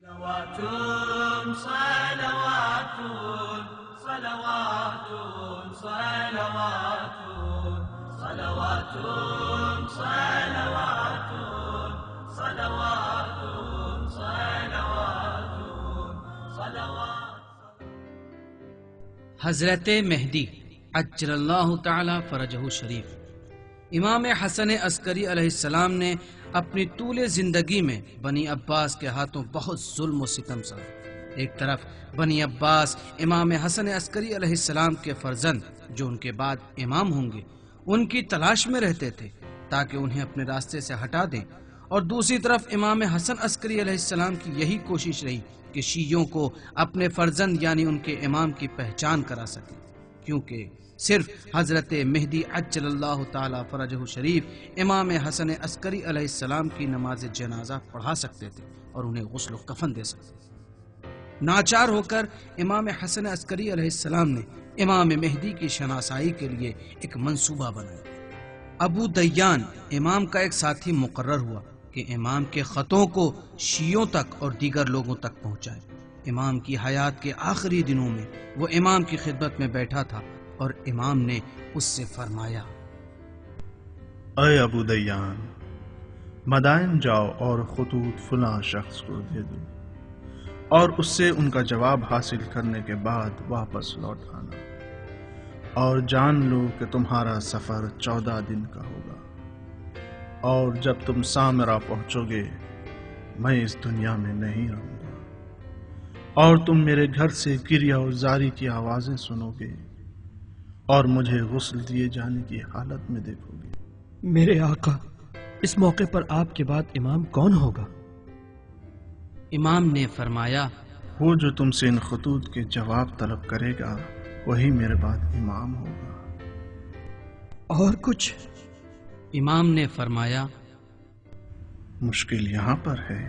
صلوات صلوات صلوات صلوات صلوات صلوات صلوات صلوات. حضرت مہدی عجل اللہ تعالی فرجہ شریف. امام حسن عسکری علیہ السلام نے اپنی طول زندگی میں بنی عباس کے ہاتھوں بہت ظلم و ستم سہا. ایک طرف بنی عباس امام حسن عسکری علیہ السلام کے فرزند جو ان کے بعد امام ہوں گے ان کی تلاش میں رہتے تھے تاکہ انہیں اپنے راستے سے ہٹا دیں، اور دوسری طرف امام حسن عسکری علیہ السلام کی یہی کوشش رہی کہ شیعوں کو اپنے فرزند یعنی ان کے امام کی پہچان کرا سکیں، کیونکہ صرف حضرت مہدی عجل اللہ تعالی فرجہ شریف امام حسن عسکری علیہ السلام کی نماز جنازہ پڑھا سکتے تھے اور انہیں غسل و کفن دے سکتے. ناچار ہو کر امام حسن عسکری علیہ السلام نے امام مہدی کی شناسائی کے لیے ایک منصوبہ بنایا. ابو دیان امام کا ایک ساتھی مقرر ہوا کہ امام کے خطوں کو شیعوں تک اور دیگر لوگوں تک پہنچائے. امام کی حیات کے آخری دنوں میں وہ امام کی خدمت میں بیٹھا تھا اور امام نے اس سے فرمایا: اے ابو دیان، مدائن جاؤ اور خطوط فلاں شخص کو دے دو اور اس سے ان کا جواب حاصل کرنے کے بعد واپس لوٹ آنا، اور جان لو کہ تمہارا سفر 14 دن کا ہوگا، اور جب تم سامرا پہنچو گے میں اس دنیا میں نہیں رہوں گا، اور تم میرے گھر سے گریہ و زاری کی آوازیں سنو گے اور مجھے غسل دیے جانے کی حالت میں دیکھو گے. میرے آقا، اس موقع پر آپ کے بعد امام کون ہوگا؟ امام نے فرمایا: وہ جو تم سے ان خطوط کے جواب طلب کرے گا وہی میرے بعد امام ہوگا. اور کچھ؟ امام نے فرمایا: مشکل یہاں پر ہے.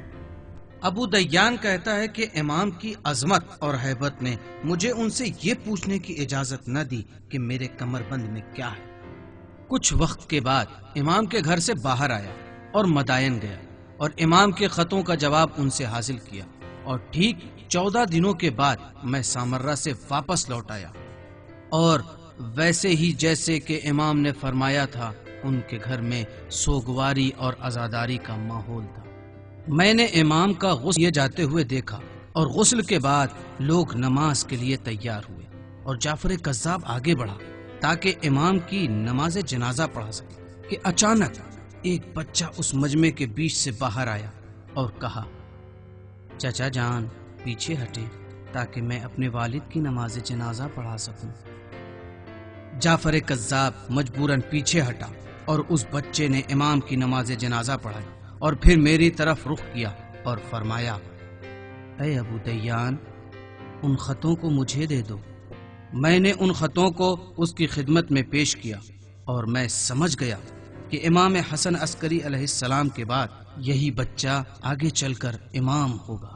ابو دیان کہتا ہے کہ امام کی عظمت اور ہیبت نے مجھے ان سے یہ پوچھنے کی اجازت نہ دی کہ میرے کمر بند میں کیا ہے. کچھ وقت کے بعد امام کے گھر سے باہر آیا اور مدائن گیا اور امام کے خطوں کا جواب ان سے حاصل کیا، اور ٹھیک 14 دنوں کے بعد میں سامرہ سے واپس لوٹ آیا، اور ویسے ہی جیسے کہ امام نے فرمایا تھا ان کے گھر میں سوگواری اور عزاداری کا ماحول تھا. میں نے امام کا غسل کیے جاتے ہوئے دیکھا، اور غسل کے بعد لوگ نماز کے لیے تیار ہوئے اور جعفر کذاب آگے بڑھا تاکہ امام کی نماز جنازہ پڑھا سکے کہ اچانک ایک بچہ اس مجمع کے بیچ سے باہر آیا اور کہا: چچا جان پیچھے ہٹے تاکہ میں اپنے والد کی نماز جنازہ پڑھا سکوں. جعفر کذاب مجبوراً پیچھے ہٹا اور اس بچے نے امام کی نماز جنازہ پڑھائی اور پھر میری طرف رخ کیا اور فرمایا: اے ابو دیان، ان خطوں کو مجھے دے دو. میں نے ان خطوں کو اس کی خدمت میں پیش کیا اور میں سمجھ گیا کہ امام حسن عسکری علیہ السلام کے بعد یہی بچہ آگے چل کر امام ہوگا.